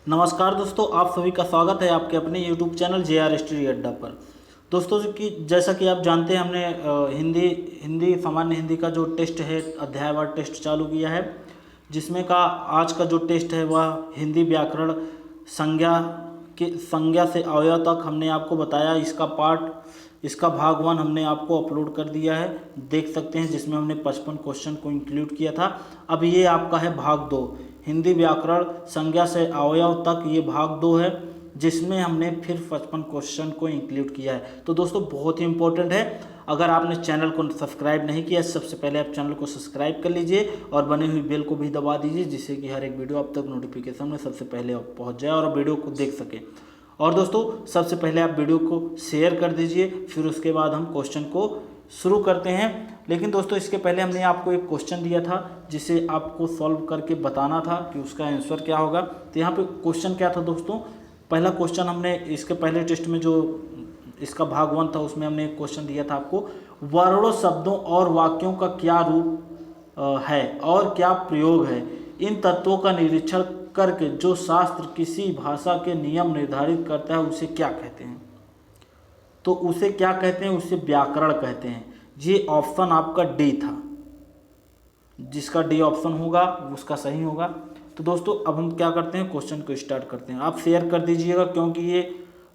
नमस्कार दोस्तों, आप सभी का स्वागत है आपके अपने YouTube चैनल JR स्टडी अड्डा पर। दोस्तों कि जैसा कि आप जानते हैं, हमने हिंदी सामान्य हिंदी का जो टेस्ट है, अध्यायवार टेस्ट चालू किया है, जिसमें का आज का जो टेस्ट है वह हिंदी व्याकरण संज्ञा से अवयव तक हमने आपको बताया। इसका भाग 1 हमने आपको अपलोड कर दिया है, देख सकते हैं, जिसमें हमने 55 क्वेश्चन को इंक्लूड किया था। अब ये आपका है भाग 2, हिंदी व्याकरण संज्ञा से अवयव तक, ये भाग 2 है, जिसमें हमने फिर 55 क्वेश्चन को इंक्लूड किया है। तो दोस्तों बहुत ही इंपॉर्टेंट है, अगर आपने चैनल को सब्सक्राइब नहीं किया, सबसे पहले आप चैनल को सब्सक्राइब कर लीजिए और बनी हुई बेल को भी दबा दीजिए, जिससे कि हर एक वीडियो आप तक नोटिफिकेशन में सबसे पहले पहुंच जाए और वीडियो को देख सकें। और दोस्तों सबसे पहले आप वीडियो को शेयर कर दीजिए, फिर उसके बाद हम क्वेश्चन को शुरू करते हैं। लेकिन दोस्तों इसके पहले हमने आपको एक क्वेश्चन दिया था, जिसे आपको सॉल्व करके बताना था कि उसका आंसर क्या होगा। तो यहाँ पे क्वेश्चन क्या था दोस्तों, पहला क्वेश्चन हमने इसके पहले टेस्ट में जो इसका भाग 1 था, उसमें हमने एक क्वेश्चन दिया था आपको, वर्णों शब्दों और वाक्यों का क्या रूप है और क्या प्रयोग है, इन तत्वों का निरीक्षण करके जो शास्त्र किसी भाषा के नियम निर्धारित करता है उसे क्या कहते हैं। तो उसे क्या कहते हैं, उसे व्याकरण कहते हैं। ये ऑप्शन आपका डी था, जिसका डी ऑप्शन होगा उसका सही होगा। तो दोस्तों अब हम क्या करते हैं, क्वेश्चन को स्टार्ट करते हैं। आप शेयर कर दीजिएगा, क्योंकि ये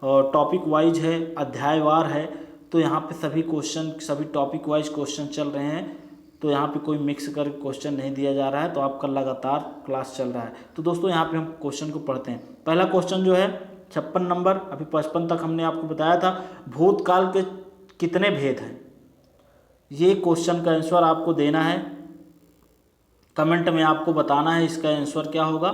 टॉपिक वाइज है, अध्यायवार है, तो यहाँ पे सभी टॉपिक वाइज क्वेश्चन चल रहे हैं। तो यहाँ पे कोई मिक्स कर क्वेश्चन नहीं दिया जा रहा है, तो आपका लगातार क्लास चल रहा है। तो दोस्तों यहाँ पे हम क्वेश्चन को पढ़ते हैं। पहला क्वेश्चन जो है 56 नंबर, अभी 55 तक हमने आपको बताया था, भूतकाल के कितने भेद हैं। ये क्वेश्चन का आंसर आपको देना है, कमेंट में आपको बताना है इसका आंसर क्या होगा।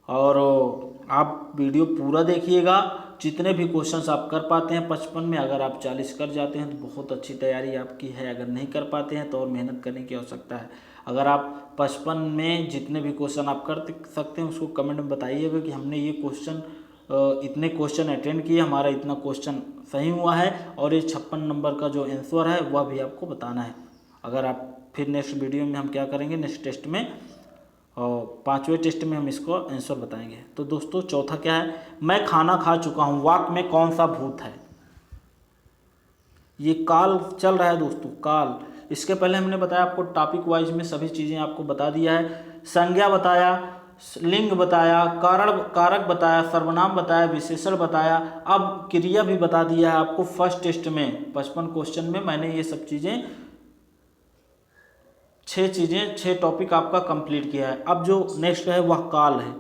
और आप वीडियो पूरा देखिएगा, जितने भी क्वेश्चंस आप कर पाते हैं 55 में, अगर आप 40 कर जाते हैं तो बहुत अच्छी तैयारी आपकी है। अगर नहीं कर पाते हैं तो और मेहनत करने की आवश्यकता है। अगर आप 55 में जितने भी क्वेश्चन आप कर सकते हैं उसको कमेंट में बताइएगा कि हमने ये क्वेश्चन इतने क्वेश्चन अटेंड किए, हमारा इतना क्वेश्चन सही हुआ है, और ये 56 नंबर का जो आंसर है वह भी आपको बताना है। अगर आप फिर नेक्स्ट वीडियो में हम क्या करेंगे, नेक्स्ट टेस्ट में और 5वें टेस्ट में हम इसको आंसर बताएंगे। तो दोस्तों चौथा क्या है, मैं खाना खा चुका हूँ, वाक्य में कौन सा भूत है। ये काल चल रहा है दोस्तों, काल। इसके पहले हमने बताया आपको टॉपिक वाइज में सभी चीज़ें आपको बता दिया है। संज्ञा बताया, लिंग बताया, कारक बताया, सर्वनाम बताया, विशेषण बताया, अब क्रिया भी बता दिया है आपको। फर्स्ट टेस्ट में 55 क्वेश्चन में मैंने ये सब चीज़ें 6 टॉपिक आपका कंप्लीट किया है। अब जो नेक्स्ट है वह काल है,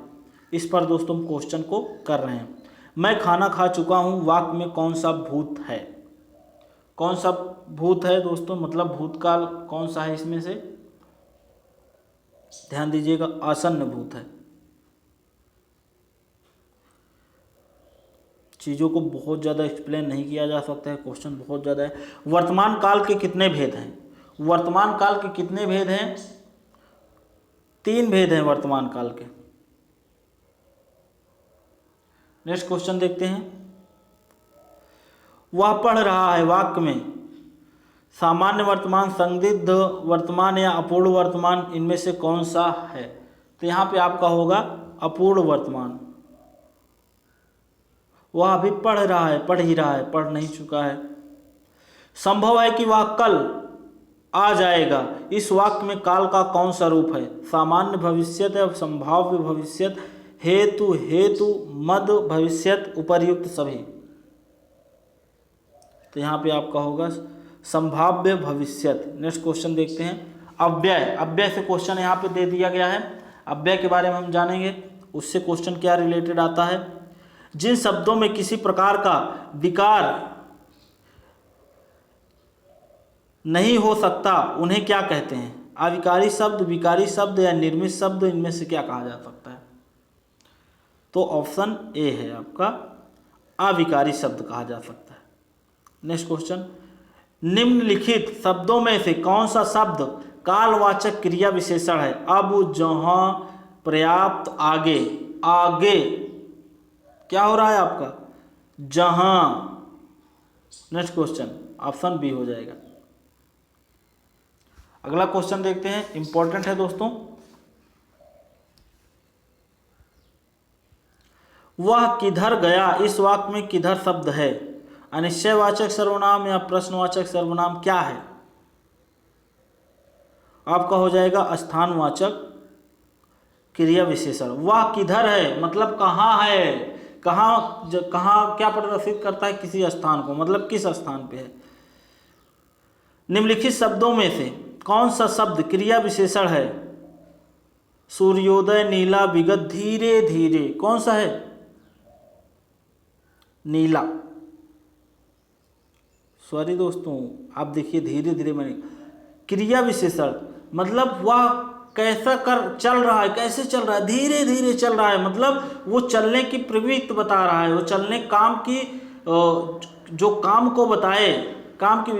इस पर दोस्तों हम क्वेश्चन को कर रहे हैं। मैं खाना खा चुका हूँ, वाक्य में कौन सा भूत है। कौन सा भूत है दोस्तों, मतलब भूतकाल कौन सा है इसमें से, ध्यान दीजिएगा, आसन्न भूत है। चीज़ों को बहुत ज़्यादा एक्सप्लेन नहीं किया जा सकता है, क्वेश्चन बहुत ज़्यादा है। वर्तमान काल के कितने भेद हैं, वर्तमान काल के कितने भेद हैं, 3 भेद हैं वर्तमान काल के। नेक्स्ट क्वेश्चन देखते हैं, वह पढ़ रहा है, वाक्य में सामान्य वर्तमान, संदिग्ध वर्तमान या अपूर्ण वर्तमान, इनमें से कौन सा है। तो यहाँ पे आपका होगा अपूर्ण वर्तमान। वह अभी पढ़ रहा है, पढ़ ही रहा है, पढ़ नहीं चुका है। संभव है कि वह कल आ जाएगा, इस वाक्य में काल का कौन सा रूप है। सामान्य भविष्यत या संभाव्य भविष्यत, हेतु मद भविष्यत, उपर्युक्त सभी। तो यहाँ पे आपका होगा संभाव्य भविष्यत। नेक्स्ट क्वेश्चन देखते हैं, अव्यय से क्वेश्चन यहाँ पे दे दिया गया है। अव्यय के बारे में हम जानेंगे, उससे क्वेश्चन क्या रिलेटेड आता है। जिन शब्दों में किसी प्रकार का विकार नहीं हो सकता उन्हें क्या कहते हैं। अविकारी शब्द, विकारी शब्द या निर्मित शब्द, इनमें से क्या कहा जा सकता है। तो ऑप्शन ए है आपका, अविकारी शब्द कहा जा सकता है। नेक्स्ट क्वेश्चन, निम्नलिखित शब्दों में से कौन सा शब्द कालवाचक क्रिया विशेषण है। अब, जहां, पर्याप्त, आगे। आगे क्या हो रहा है आपका, जहां। नेक्स्ट क्वेश्चन ऑप्शन बी हो जाएगा। अगला क्वेश्चन देखते हैं, इंपॉर्टेंट है दोस्तों। वह किधर गया, इस वाक्य में किधर शब्द है? अनिश्चयवाचक सर्वनाम या प्रश्नवाचक सर्वनाम क्या है? आपका हो जाएगा स्थानवाचक क्रिया विशेषण। वह किधर है मतलब कहाँ है, कहाँ क्या प्रदर्शित करता है? किसी स्थान को, मतलब किस स्थान पे है। निम्नलिखित शब्दों में से कौन सा शब्द क्रिया विशेषण है? सूर्योदय, नीला, विगत, धीरे धीरे, कौन सा है? नीला। सॉरी दोस्तों, आप देखिए धीरे धीरे मैंने क्रिया विशेषण मतलब वह कैसा कर चल रहा है, कैसे चल रहा है, धीरे धीरे चल रहा है, मतलब वो चलने की प्रवृत्ति बता रहा है, वो चलने काम की जो काम को बताए, काम की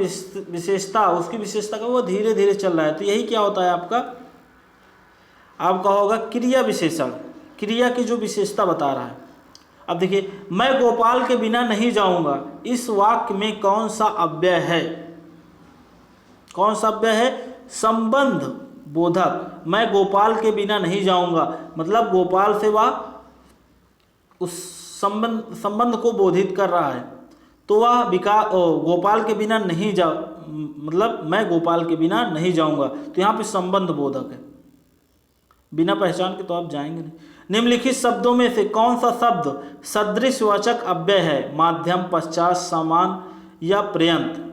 विशेषता, उसकी विशेषता का वो धीरे धीरे चल रहा है। तो यही क्या होता है आपका होगा क्रिया विशेषण, क्रिया की जो विशेषता बता रहा है। अब देखिए, मैं गोपाल के बिना नहीं जाऊंगा, इस वाक्य में कौन सा अव्यय है? कौन सा अव्यय है? संबंध बोधक। मैं गोपाल के बिना नहीं जाऊंगा मतलब गोपाल से वह उस संबंध को बोधित कर रहा है। तो वह गोपाल के बिना नहीं जा मतलब मैं गोपाल के बिना नहीं जाऊंगा, तो यहाँ पे संबंध बोधक है। बिना पहचान के तो आप जाएंगे नहीं। निम्नलिखित शब्दों में से कौन सा शब्द सदृशवाचक अव्यय है? माध्यम, पश्चात, समान या पर्यंत?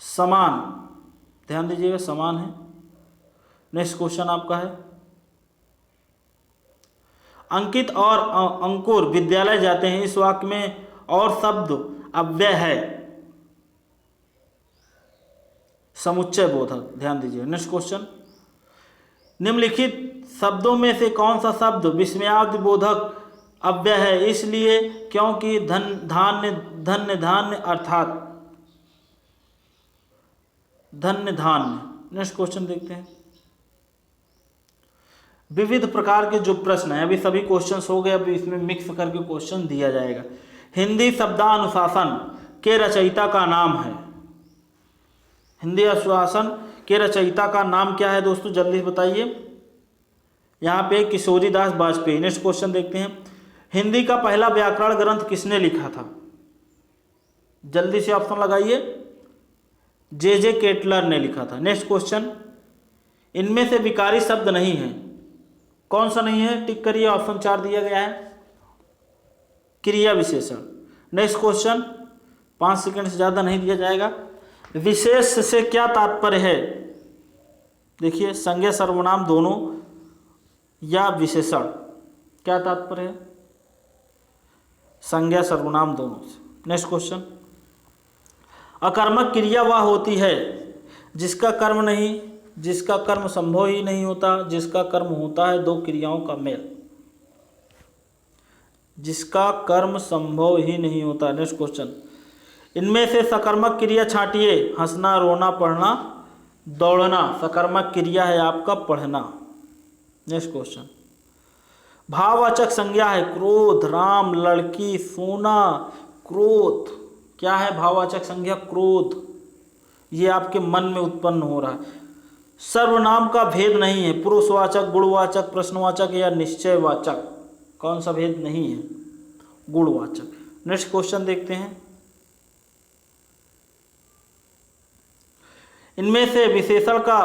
समान, ध्यान दीजिएगा, समान है। नेक्स्ट क्वेश्चन आपका है, अंकित और अंकुर विद्यालय जाते हैं, इस वाक्य में और शब्द अव्यय है? समुच्चय बोधक, ध्यान दीजिए। नेक्स्ट क्वेश्चन, निम्नलिखित शब्दों में से कौन सा शब्द विस्मयादि बोधक अव्यय है? इसलिए क्योंकि धान्य, धन्य, धान्य अर्थात धन्य, धान्य। नेक्स्ट क्वेश्चन देखते हैं, विविध प्रकार के जो प्रश्न है, अभी सभी क्वेश्चंस हो गए, अभी इसमें मिक्स करके क्वेश्चन दिया जाएगा। हिंदी शब्दानुशासन के रचयिता का नाम है? हिंदी अनुशासन के रचयिता का नाम क्या है दोस्तों, जल्दी से बताइए। यहाँ पे किशोरीदास वाजपेयी। नेक्स्ट क्वेश्चन देखते हैं, हिंदी का पहला व्याकरण ग्रंथ किसने लिखा था? जल्दी से ऑप्शन लगाइए। जे केटलर ने लिखा था। नेक्स्ट क्वेश्चन, इनमें से विकारी शब्द नहीं है, कौन सा नहीं है? टिक करिए, ऑप्शन 4 दिया गया है, क्रिया विशेषण। नेक्स्ट क्वेश्चन, 5 सेकंड से ज़्यादा नहीं दिया जाएगा। विशेष से क्या तात्पर्य है? देखिए, संज्ञा सर्वनाम दोनों या विशेषण, क्या तात्पर्य है? संज्ञा सर्वनाम दोनों से। नेक्स्ट क्वेश्चन, अकर्मक क्रिया वह होती है जिसका कर्म संभव ही नहीं होता, जिसका कर्म होता है दो क्रियाओं का मेल। जिसका कर्म संभव ही नहीं होता। नेक्स्ट क्वेश्चन, इनमें से सकर्मक क्रिया छांटिए। हंसना, रोना, पढ़ना, दौड़ना सकर्मक क्रिया है आपका पढ़ना। नेक्स्ट क्वेश्चन, भाववाचक संज्ञा है क्रोध, राम, लड़की, सोना, क्रोध, क्या है भाववाचक संज्ञा? क्रोध। ये आपके मन में उत्पन्न हो रहा है। सर्वनाम का भेद नहीं है, पुरुषवाचक, गुणवाचक, प्रश्नवाचक या निश्चयवाचक, कौन सा भेद नहीं है? गुणवाचक। नेक्स्ट क्वेश्चन देखते हैं, इनमें से विशेषण का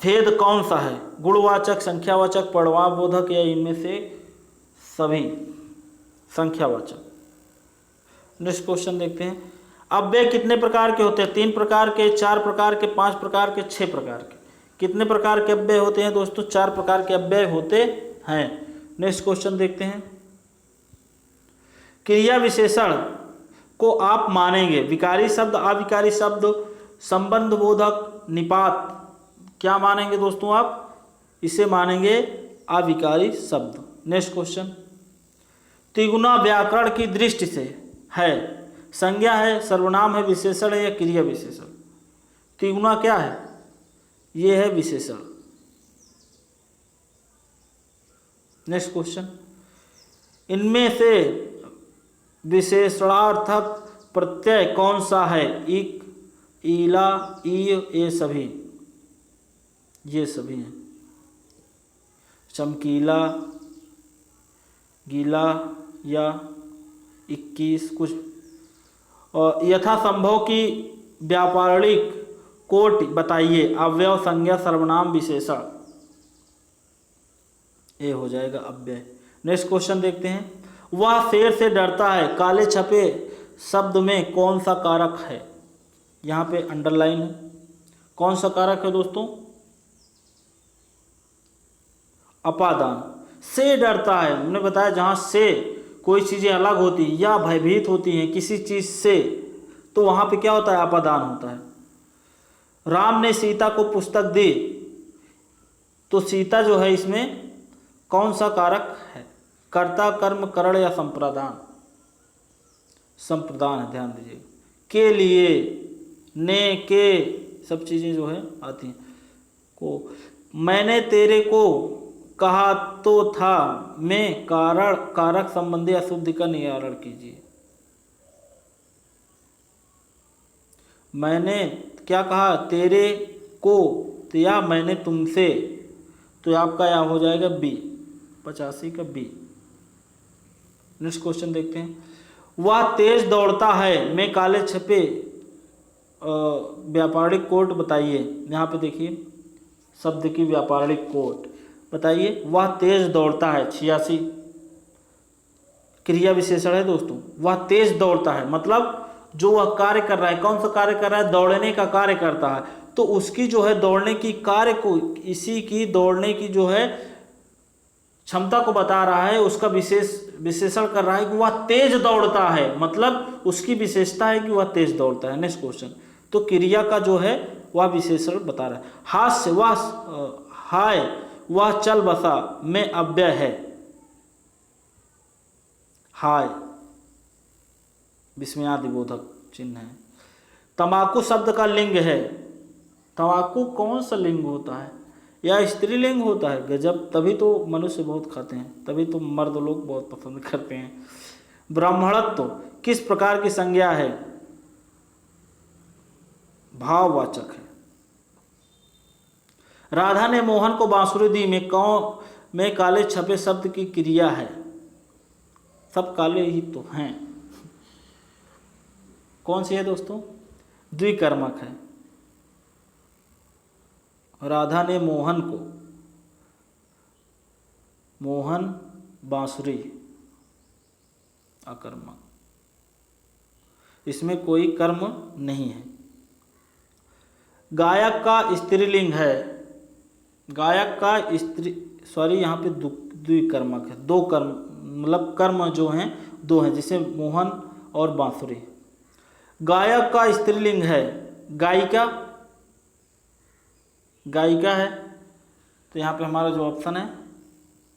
भेद कौन सा है? गुणवाचक, संख्यावाचक, पड़वाबोधक या इनमें से सभी? संख्यावाचक। नेक्स्ट क्वेश्चन देखते हैं, अव्यय कितने प्रकार के होते हैं? 3 प्रकार के, 4 प्रकार के, 5 प्रकार के, 6 प्रकार के। कितने प्रकार के अव्यय होते हैं दोस्तों? 4 प्रकार के अव्यय होते हैं। नेक्स्ट क्वेश्चन देखते हैं, क्रिया विशेषण को आप मानेंगे विकारी शब्द, अविकारी शब्द, संबंध बोधक, निपात, क्या मानेंगे दोस्तों आप? इसे मानेंगे अविकारी शब्द। नेक्स्ट क्वेश्चन, त्रिगुणा व्याकरण की दृष्टि से है, संज्ञा है, सर्वनाम है, विशेषण है या क्रिया विशेषण? त्रिगुणा क्या है? ये है विशेषण। नेक्स्ट क्वेश्चन, इनमें से विशेषणार्थक प्रत्यय कौन सा है? इक, ईला, ई, ये सभी हैं। चमकीला, गीला या 21 कुछ। और यथासंभव की व्यापारिक कोटि बताइए। अव्यय, संज्ञा, सर्वनाम, विशेषण। ये हो जाएगा अव्यय। नेक्स्ट क्वेश्चन देखते हैं। वह शेर से डरता है, काले छपे शब्द में कौन सा कारक है? यहाँ पे अंडरलाइन है। कौन सा कारक है दोस्तों? अपादान। से डरता है, हमने बताया जहाँ से कोई चीज़ें अलग होती या भयभीत होती हैं किसी चीज़ से, तो वहाँ पे क्या होता है? अपादान होता है। राम ने सीता को पुस्तक दी, तो सीता जो है इसमें कौन सा कारक है? कर्ता, कर्म, करण या संप्रदान? संप्रदान है, ध्यान दीजिए। के लिए, ने, के सब चीज़ें जो है आती हैं। को, मैंने तेरे को कहा तो था, में कारण कारक संबंधी अशुद्धि का निवारण कीजिए। मैंने क्या कहा? तेरे को, तो या मैंने तुमसे, तो आपका यहाँ हो जाएगा बी, 85 का बी। नेक्स्ट क्वेश्चन देखते हैं। वह तेज दौड़ता है, में काले छपे व्यापारिक कोट बताइए। यहाँ पे देखिए शब्द की व्यापारिक कोट बताइए। वह तेज दौड़ता है, 86 क्रिया विशेषण है दोस्तों। वह तेज दौड़ता है मतलब जो वह कार्य कर रहा है, कौन सा कार्य कर रहा है? दौड़ने का कार्य करता है, तो उसकी जो है दौड़ने की कार्य को, इसी की दौड़ने की जो है क्षमता को बता रहा है, उसका विशेषण कर रहा है कि वह तेज दौड़ता है, मतलब उसकी विशेषता है कि वह तेज दौड़ता है। नेक्स्ट क्वेश्चन, तो क्रिया का जो है वह विशेषण बता रहा है। हास्य, वह हाय, वह चल बसा में अव्यय है। हाय विस्मयादिबोधक चिन्ह है। तंबाकू शब्द का लिंग है। तंबाकू कौन सा लिंग होता है? या स्त्रीलिंग होता है? गजब, तभी तो मनुष्य बहुत खाते हैं, तभी तो मर्द लोग बहुत पसंद करते हैं। ब्राह्मणत्व किस प्रकार की संज्ञा है? भाववाचक है। राधा ने मोहन को बांसुरी दी, में काले छपे शब्द की क्रिया है। सब काले ही तो हैं। कौन सी है दोस्तों? द्विकर्मक है। राधा ने मोहन को, मोहन बांसुरी अकर्मक, इसमें कोई कर्म नहीं है। गायक का स्त्रीलिंग है। गायक का यहाँ पे द्विकर्मक है। दो कर्म मतलब कर्म जो हैं दो हैं, जैसे मोहन और बांसुरी। गायक का स्त्रीलिंग है। गायिका, गायिका है, तो यहाँ पे हमारा जो ऑप्शन है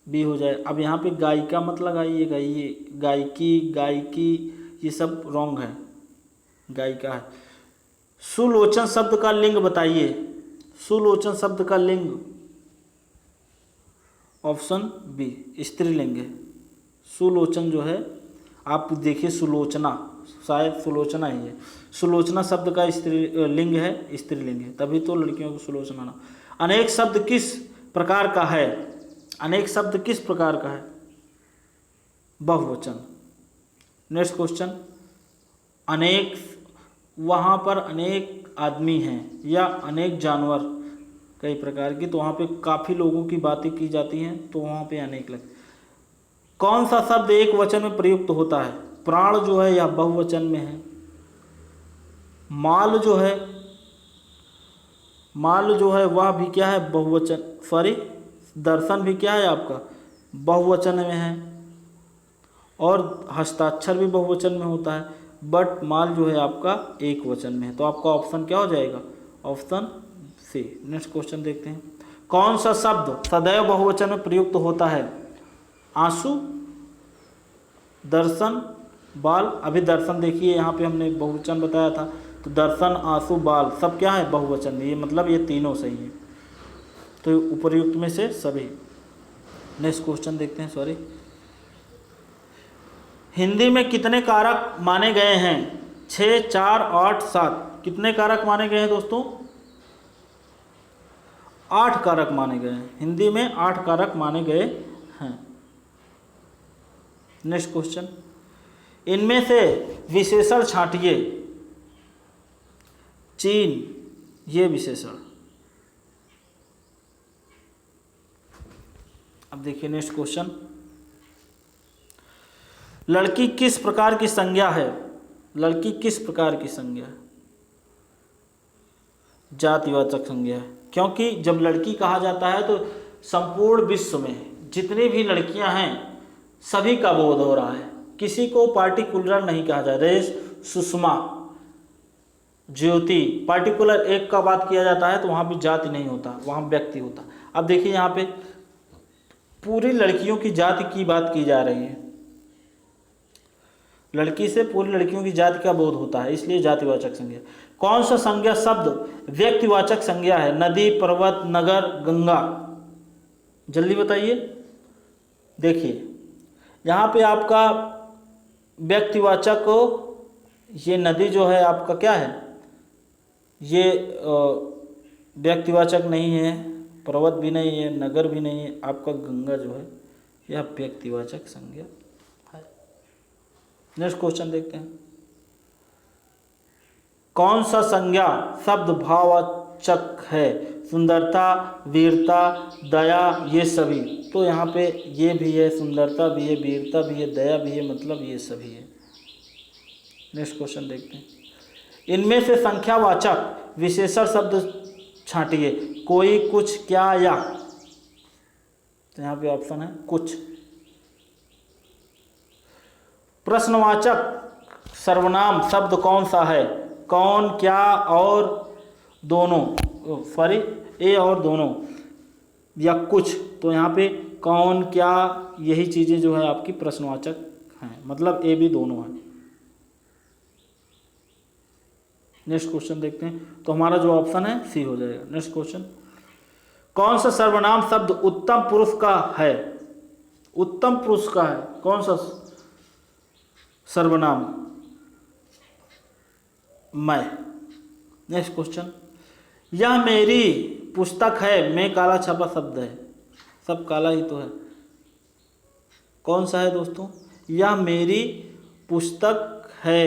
बी हो जाए। अब यहाँ पे गायिका मत लगाइएगा, ये गायकी, गायकी ये सब रॉन्ग है, गायिका है। सुलोचन शब्द का लिंग बताइए। सुलोचन शब्द का लिंग ऑप्शन बी स्त्रीलिंग है। सुलोचन जो है आप देखिए, सुलोचना, शायद सुलोचना ही है। सुलोचना शब्द का लिंग है, स्त्रीलिंग है, तभी तो लड़कियों को सुलोचना ना। अनेक शब्द किस प्रकार का है? अनेक शब्द किस प्रकार का है? बहुवचन। नेक्स्ट क्वेश्चन, अनेक, वहाँ पर अनेक आदमी हैं या अनेक जानवर कई प्रकार की, तो वहाँ पे काफ़ी लोगों की बातें की जाती हैं, तो वहाँ पे अनेक लग। कौन सा शब्द एक वचन में प्रयुक्त होता है? प्राण जो है यह बहुवचन में है। माल जो है, माल जो है वह भी क्या है? बहुवचन, सॉरी दर्शन भी क्या है आपका? बहुवचन में है। और हस्ताक्षर भी बहुवचन में होता है, बट माल जो है आपका एक वचन में है, तो आपका ऑप्शन क्या हो जाएगा? Option C. नेक्स्ट क्वेश्चन देखते हैं। कौन सा शब्द सदैव बहुवचन में प्रयुक्त होता है? आंसू, दर्शन, बाल। अभी दर्शन देखिए, यहाँ पे हमने बहुवचन बताया था, तो दर्शन, आंसू, बाल सब क्या है? बहुवचन में। ये मतलब ये तीनों सही है, तो उपयुक्त में से सभी। नेक्स्ट क्वेश्चन देखते हैं। सॉरी, हिंदी में कितने कारक माने गए हैं? 6, 4, 8, 7। कितने कारक माने गए हैं दोस्तों? 8 कारक माने गए हैं, हिंदी में 8 कारक माने गए हैं। नेक्स्ट क्वेश्चन, इनमें से विशेषण छांटिए। चीन, ये विशेषण। अब देखिए नेक्स्ट क्वेश्चन, लड़की किस प्रकार की संज्ञा है? लड़की किस प्रकार की संज्ञा है? जातिवाचक संज्ञा है, क्योंकि जब लड़की कहा जाता है तो संपूर्ण विश्व में जितनी भी लड़कियां हैं सभी का बोध हो रहा है, किसी को पार्टिकुलर नहीं कहा जाए। रेस, सुषमा, ज्योति, पार्टिकुलर एक का बात किया जाता है तो वहाँ भी जाति नहीं होता, वहाँ व्यक्ति होता। अब देखिए यहाँ पे पूरी लड़कियों की जाति की बात की जा रही है, लड़की से पूरी लड़कियों की जाति का बोध होता है, इसलिए जातिवाचक संज्ञा। कौन सा संज्ञा शब्द व्यक्तिवाचक संज्ञा है? नदी, पर्वत, नगर, गंगा। जल्दी बताइए। देखिए यहाँ पे आपका व्यक्तिवाचक को, ये नदी जो है आपका क्या है, ये व्यक्तिवाचक नहीं है, पर्वत भी नहीं है, नगर भी नहीं है, आपका गंगा जो है यह व्यक्तिवाचक संज्ञा है। नेक्स्ट क्वेश्चन देखते हैं, कौन सा संज्ञा शब्द भाववाचक है? सुंदरता, वीरता, दया, ये सभी। तो यहाँ पे ये भी है, सुंदरता भी है, वीरता भी है, दया भी है, मतलब ये सभी है। नेक्स्ट क्वेश्चन देखते हैं, इनमें से संख्यावाचक विशेषण शब्द छांटिए। कोई, कुछ, क्या, या। तो यहाँ पे ऑप्शन है कुछ। प्रश्नवाचक सर्वनाम शब्द कौन सा है? कौन, क्या और दोनों, सॉरी ए और दोनों, या कुछ। तो यहाँ पे कौन, क्या, यही चीज़ें जो है आपकी प्रश्नवाचक हैं, मतलब ए भी दोनों है। नेक्स्ट क्वेश्चन देखते हैं, तो हमारा जो ऑप्शन है सी हो जाएगा। नेक्स्ट क्वेश्चन, कौन सा सर्वनाम शब्द उत्तम पुरुष का है? उत्तम पुरुष का है कौन सा सर्वनाम? मैं। नेक्स्ट क्वेश्चन, यह मेरी पुस्तक है, मैं काला छापा शब्द है, सब काला ही तो है, कौन सा है दोस्तों? यह मेरी पुस्तक है,